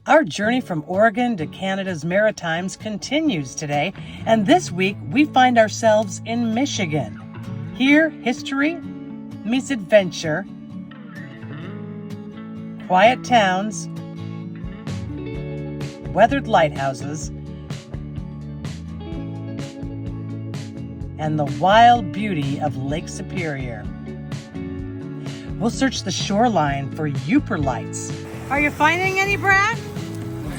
Our journey from Oregon to Canada's Maritimes continues today, and this week we find ourselves in Michigan. Here, history meets adventure, quiet towns, weathered lighthouses, and the wild beauty of Lake Superior. We'll search the shoreline for Yooperlites. Are you finding any, Brad?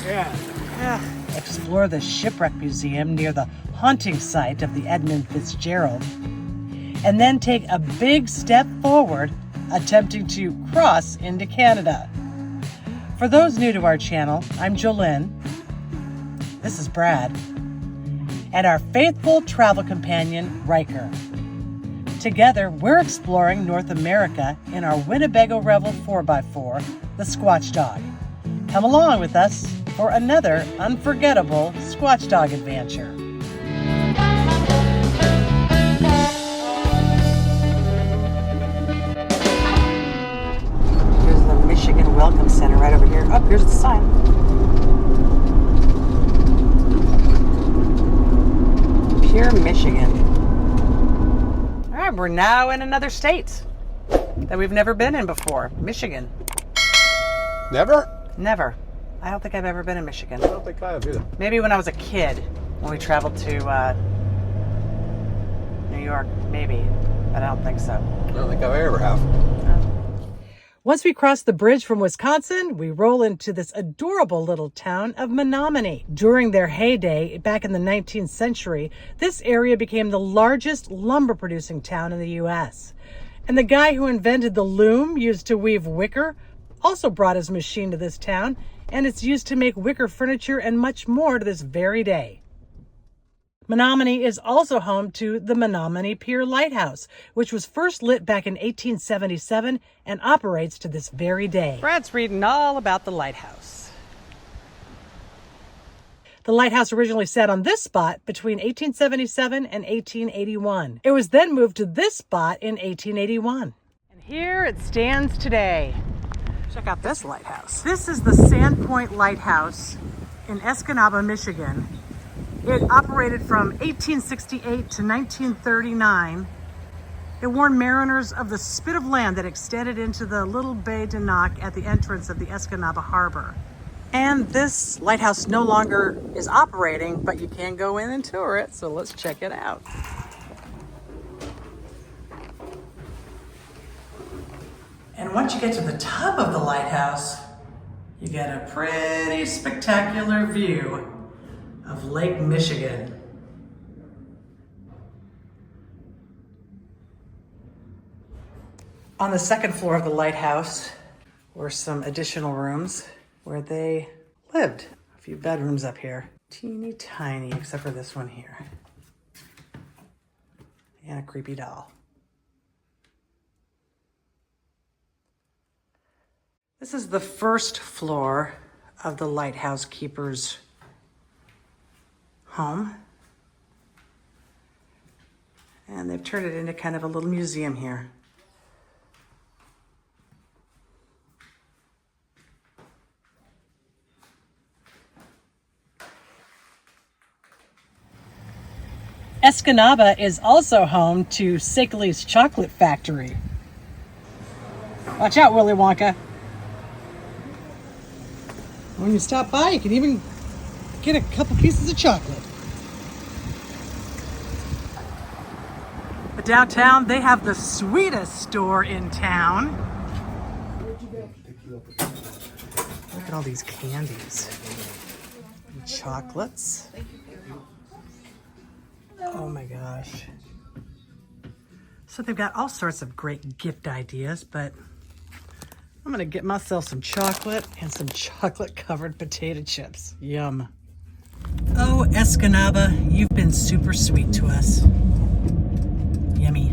Yeah. Explore the Shipwreck Museum near the haunting site of the Edmund Fitzgerald. And then take a big step forward, attempting to cross into Canada. For those new to our channel, I'm Jolynn. This is Brad. And our faithful travel companion, Riker. Together, we're exploring North America in our Winnebago Revel 4x4, the SqWatch Dog. Come along with us for another unforgettable SqWatch Dog adventure. Here's the Michigan Welcome Center right over here. Oh, here's the sign. Pure Michigan. All right, we're now in another state that we've never been in before, Michigan. Never? Never. I don't think I've ever been in Michigan. I don't think I have either. Maybe when I was a kid, when we traveled to New York, maybe, but I don't think so. I don't think I ever have. Once we cross the bridge from Wisconsin, we roll into this adorable little town of Menominee. During their heyday, back in the 19th century, this area became the largest lumber-producing town in the U.S. And the guy who invented the loom used to weave wicker also brought his machine to this town, and it's used to make wicker furniture and much more to this very day. Menominee is also home to the Menominee Pier Lighthouse, which was first lit back in 1877 and operates to this very day. Brad's reading all about the lighthouse. The lighthouse originally sat on this spot between 1877 and 1881. It was then moved to this spot in 1881. And here it stands today. Check out this lighthouse. This is the Sandpoint Lighthouse in Escanaba, Michigan. It operated from 1868 to 1939. It warned mariners of the spit of land that extended into the little Baie de Noc at the entrance of the Escanaba Harbor. And this lighthouse no longer is operating, but you can go in and tour it, so let's check it out. And once you get to the top of the lighthouse, you get a pretty spectacular view of Lake Michigan. On the second floor of the lighthouse were some additional rooms where they lived. A few bedrooms up here. Teeny tiny, except for this one here. And a creepy doll. This is the first floor of the lighthouse keeper's home. And they've turned it into kind of a little museum here. Escanaba is also home to Seul's chocolate factory. Watch out, Willy Wonka. When you stop by, you can even get a couple pieces of chocolate. But downtown, they have the sweetest store in town. Look at all these candies and chocolates. Oh my gosh. So they've got all sorts of great gift ideas, but I'm gonna get myself some chocolate and some chocolate-covered potato chips. Yum. Oh, Escanaba, you've been super sweet to us. Yummy.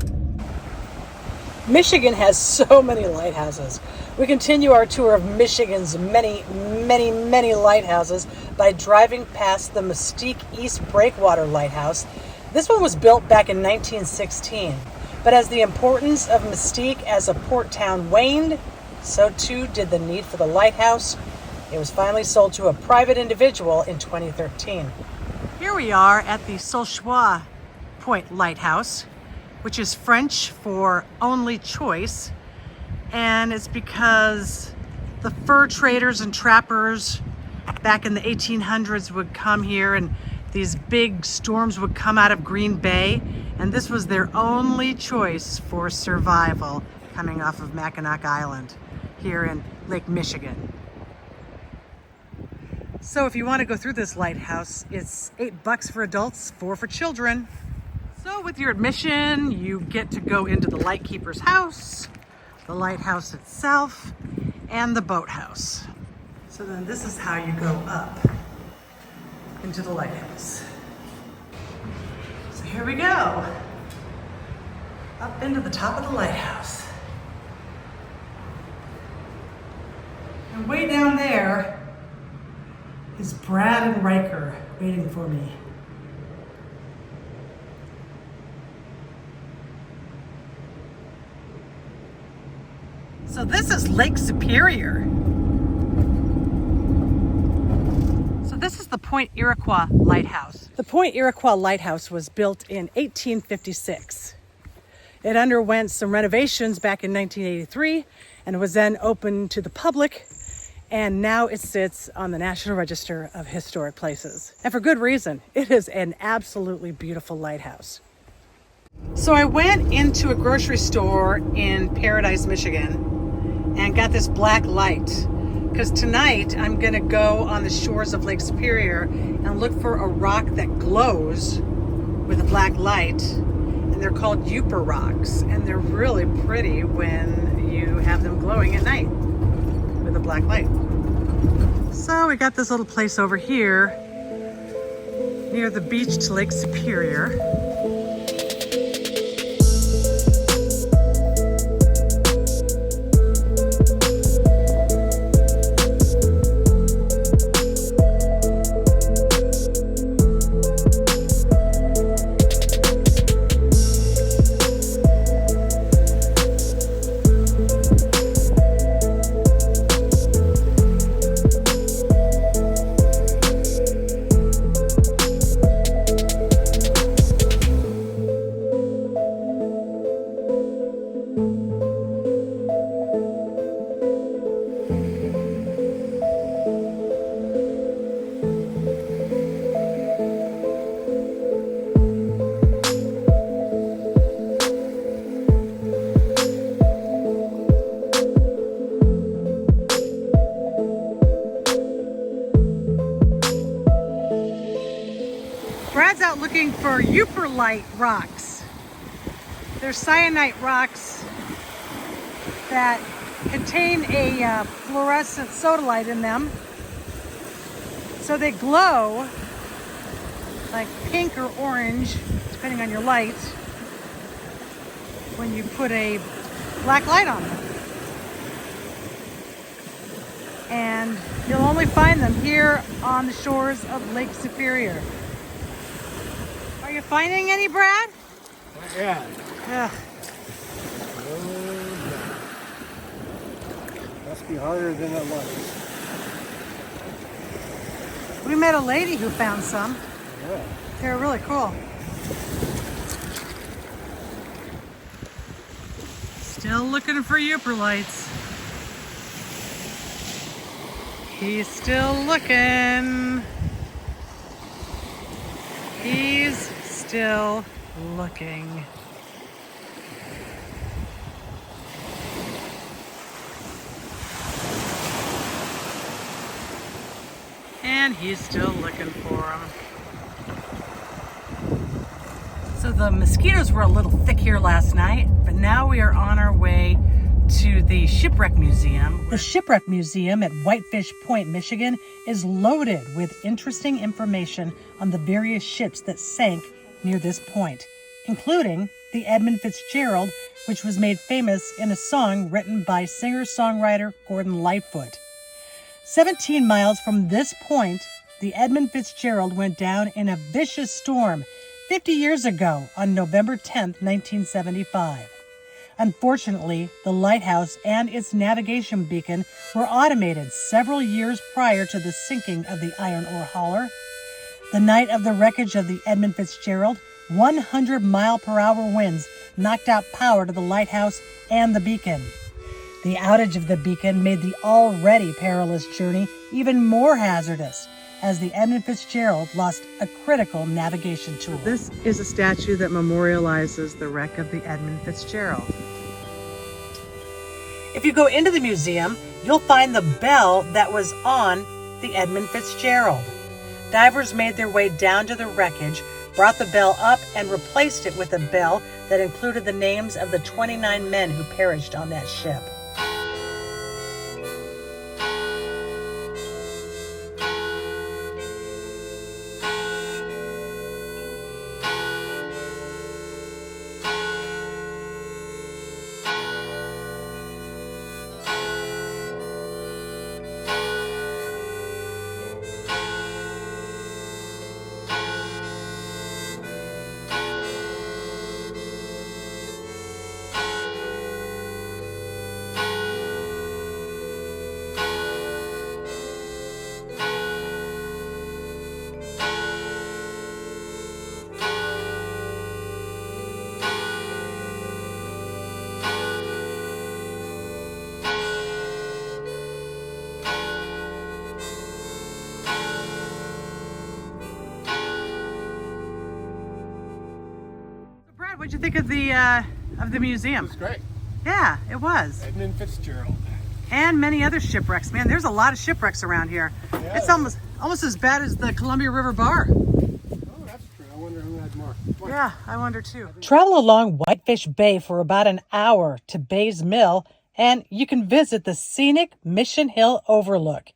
Michigan has so many lighthouses. We continue our tour of Michigan's many, many, many lighthouses by driving past the Manistique East Breakwater Lighthouse. This one was built back in 1916, but as the importance of Manistique as a port town waned, so too did the need for the lighthouse, It was finally sold to a private individual in 2013. Here we are at the Sandpoint Lighthouse, which is French for only choice. And it's because the fur traders and trappers back in the 1800s would come here, and these big storms would come out of Green Bay, and this was their only choice for survival coming off of Mackinac Island here in Lake Michigan. So if you want to go through this lighthouse, it's $8 for adults, $4 for children. So with your admission, you get to go into the lightkeeper's house, the lighthouse itself, and the boathouse. So then this is how you go up into the lighthouse. So here we go, up into the top of the lighthouse. And way down there is Brad and Riker waiting for me. So this is Lake Superior. So this is the Point Iroquois Lighthouse. The Point Iroquois Lighthouse was built in 1856. It underwent some renovations back in 1983 and was then opened to the public, and now it sits on the National Register of Historic Places. And for good reason. It is an absolutely beautiful lighthouse. So I went into a grocery store in Paradise, Michigan, and got this black light, because tonight I'm gonna go on the shores of Lake Superior and look for a rock that glows with a black light, and they're called Yooper rocks, and they're really pretty when you have them glowing at night with a black light. So we got this little place over here near the beach to Lake Superior. Brad's out looking for Yooperlite rocks. They're cyanite rocks that contain a fluorescent sodalite in them. So they glow like pink or orange, depending on your light, when you put a black light on them. And you'll only find them here on the shores of Lake Superior. Are you finding any, Brad? Not yet. Yeah. Must be harder than it looks. We met a lady who found some. Yeah. They're really cool. Still looking for Yooperlites. He's still looking. He's still looking. And he's still looking for him. So the mosquitoes were a little thick here last night, but now we are on our way to the Shipwreck Museum. The Shipwreck Museum at Whitefish Point, Michigan is loaded with interesting information on the various ships that sank near this point, including the Edmund Fitzgerald, which was made famous in a song written by singer-songwriter Gordon Lightfoot. 17 miles from this point, the Edmund Fitzgerald went down in a vicious storm 50 years ago on November 10th, 1975. Unfortunately, the lighthouse and its navigation beacon were automated several years prior to the sinking of the iron ore hauler. The night of the wreckage of the Edmund Fitzgerald, 100-mile-per-hour winds knocked out power to the lighthouse and the beacon. The outage of the beacon made the already perilous journey even more hazardous, as the Edmund Fitzgerald lost a critical navigation tool. This is a statue that memorializes the wreck of the Edmund Fitzgerald. If you go into the museum, you'll find the bell that was on the Edmund Fitzgerald. Divers made their way down to the wreckage, brought the bell up, and replaced it with a bell that included the names of the 29 men who perished on that ship. What'd you think of the museum? It's great. Yeah, it was. Edmund Fitzgerald. And many other shipwrecks. Man, there's a lot of shipwrecks around here. Yeah. It's almost as bad as the Columbia River Bar. Oh, that's true. I wonder who had more. Yeah, I wonder too. Travel along Whitefish Bay for about an hour to Bay's Mill, and you can visit the scenic Mission Hill Overlook.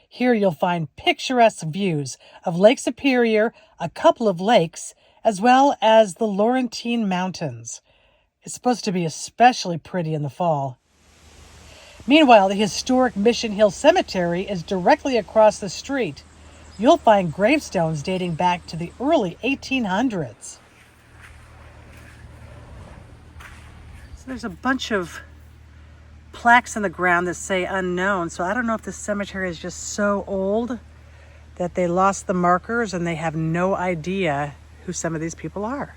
Here you'll find picturesque views of Lake Superior, a couple of lakes, as well as the Laurentine Mountains. It's supposed to be especially pretty in the fall. Meanwhile, the historic Mission Hill Cemetery is directly across the street. You'll find gravestones dating back to the early 1800s. So there's a bunch of plaques in the ground that say unknown. So I don't know if this cemetery is just so old that they lost the markers and they have no idea who some of these people are.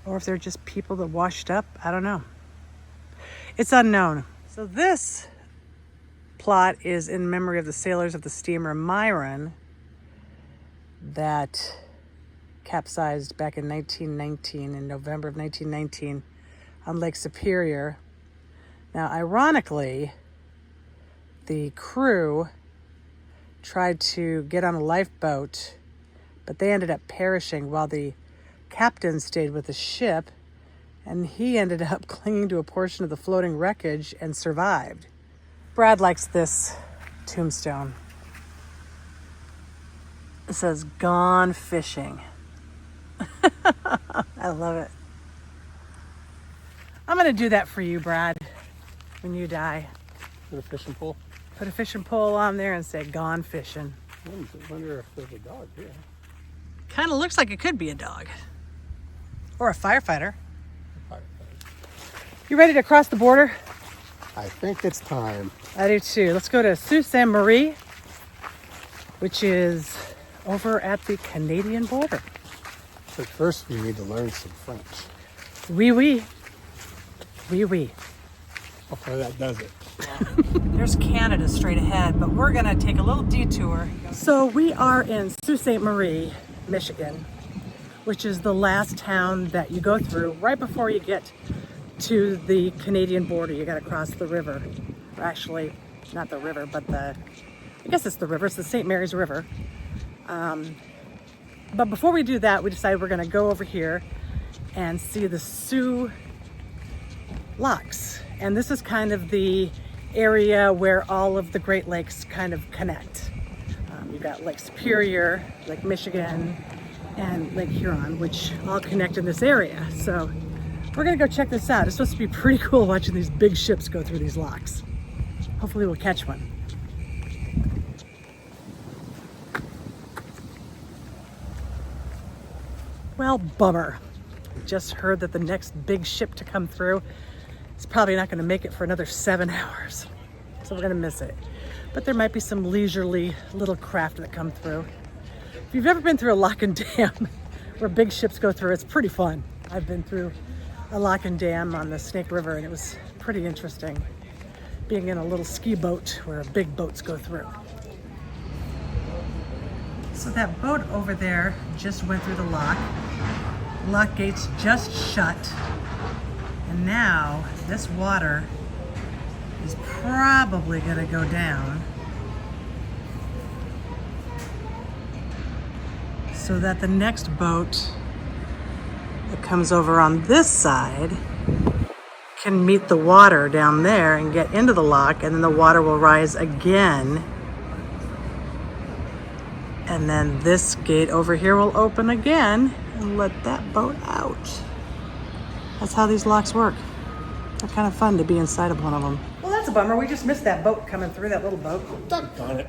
Or if they're just people that washed up, I don't know. It's unknown. So this plot is in memory of the sailors of the steamer Myron that capsized back in 1919, in November of 1919, on Lake Superior. Now, ironically, the crew tried to get on a lifeboat, but they ended up perishing while the captain stayed with the ship, and he ended up clinging to a portion of the floating wreckage and survived. Brad likes this tombstone. It says, "Gone fishing." I love it. I'm going to do that for you, Brad, when you die. Put a fishing pole? Put a fishing pole on there and say, "Gone fishing." I wonder if there's a dog here. Kind of looks like it could be a dog. Or a firefighter. You ready to cross the border? I think it's time. I do too. Let's go to Sault Ste. Marie, which is over at the Canadian border. But first we need to learn some French. Oui, oui. Oui, oui. Hopefully that does it. There's Canada straight ahead, but we're gonna take a little detour. So we are in Sault Ste. Marie, Michigan, which is the last town that you go through right before you get to the Canadian border. You gotta cross the river. Or actually, not the river, but I guess it's the river. It's the St. Mary's River. But before we do that, we decided we're gonna go over here and see the Soo Locks. And this is kind of the area where all of the Great Lakes kind of connect. You've got Lake Superior, Lake Michigan, and Lake Huron, which all connect in this area. So we're gonna go check this out. It's supposed to be pretty cool watching these big ships go through these locks. Hopefully we'll catch one. Well, bummer. just heard that the next big ship to come through is probably not going to make it for another 7 hours. So we're going to miss it. But there might be some leisurely little craft that come through. If you've ever been through a lock and dam where big ships go through, it's pretty fun. I've been through a lock and dam on the Snake River, and it was pretty interesting being in a little ski boat where big boats go through. So that boat over there just went through the lock. Lock gates just shut. And now this water is probably gonna go down so that the next boat that comes over on this side can meet the water down there and get into the lock, and then the water will rise again. And then this gate over here will open again and let that boat out. That's how these locks work. They're kind of fun to be inside of one of them. Well, that's a bummer. We just missed that boat coming through, that little boat. Doggone it.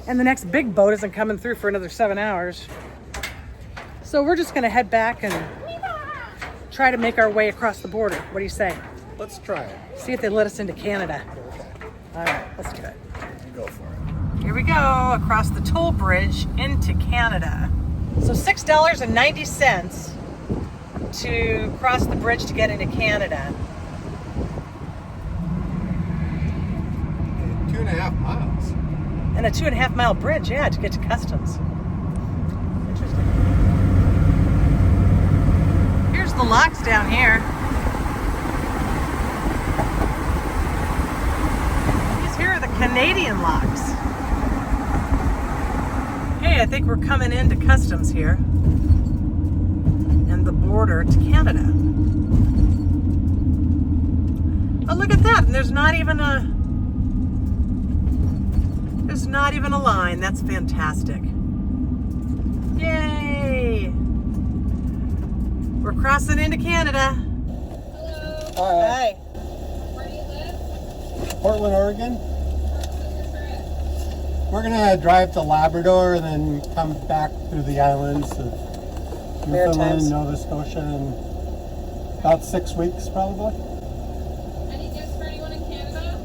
And the next big boat isn't coming through for another 7 hours. So we're just gonna head back and try to make our way across the border. What do you say? Let's try it. See if they let us into Canada. All right, let's do it. Go for it. Here we go, across the toll bridge into Canada. So $6.90 to cross the bridge to get into Canada. 2.5 miles. And a 2.5 mile bridge, yeah, to get to customs. Interesting. Here's the locks down here. These here are the Canadian locks. Hey, I think we're coming into customs here and the border to Canada. Oh, look at that. And there's not even a line. That's fantastic. Yay! We're crossing into Canada. Hello. Hi. Where do you live? Portland, Oregon. We're gonna drive to Labrador and then come back through the islands of Maritimes. Newfoundland, Nova Scotia in about 6 weeks, probably. Any gifts for anyone in Canada?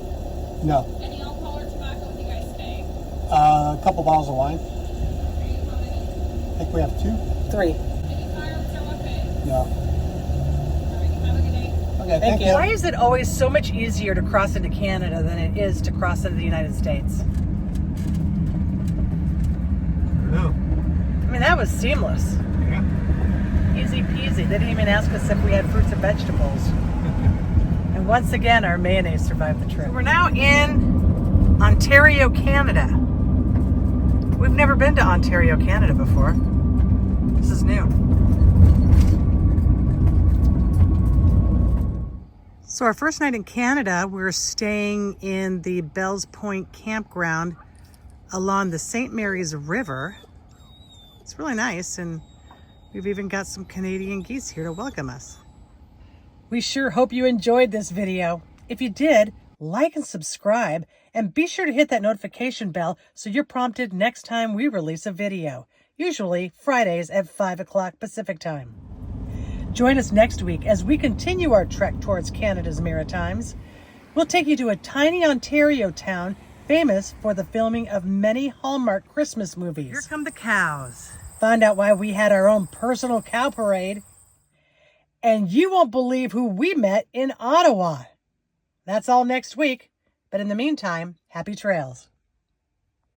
No, Any alcohol or tobacco with you guys staying? a couple bottles of wine. Are you how many? I think we have 2. 3. Any fireworks or weapons? No. Alright, have a good day. Okay, Thank you. Why is it always so much easier to cross into Canada than it is to cross into the United States? No. I mean, that was seamless. Yeah. Easy peasy. They didn't even ask us if we had fruits and vegetables. And once again, our mayonnaise survived the trip. So we're now in Ontario, Canada. We've never been to Ontario, Canada before. This is new. So our first night in Canada, we're staying in the Bells Point campground along the St. Mary's River. It's really nice, and we've even got some Canadian geese here to welcome us. We sure hope you enjoyed this video. If you did, like and subscribe, and be sure to hit that notification bell so you're prompted next time we release a video, usually Fridays at 5 o'clock Pacific time. Join us next week as we continue our trek towards Canada's Maritimes. We'll take you to a tiny Ontario town famous for the filming of many Hallmark Christmas movies. Here come the cows. Find out why we had our own personal cow parade. And you won't believe who we met in Ottawa. That's all next week. But in the meantime, happy trails.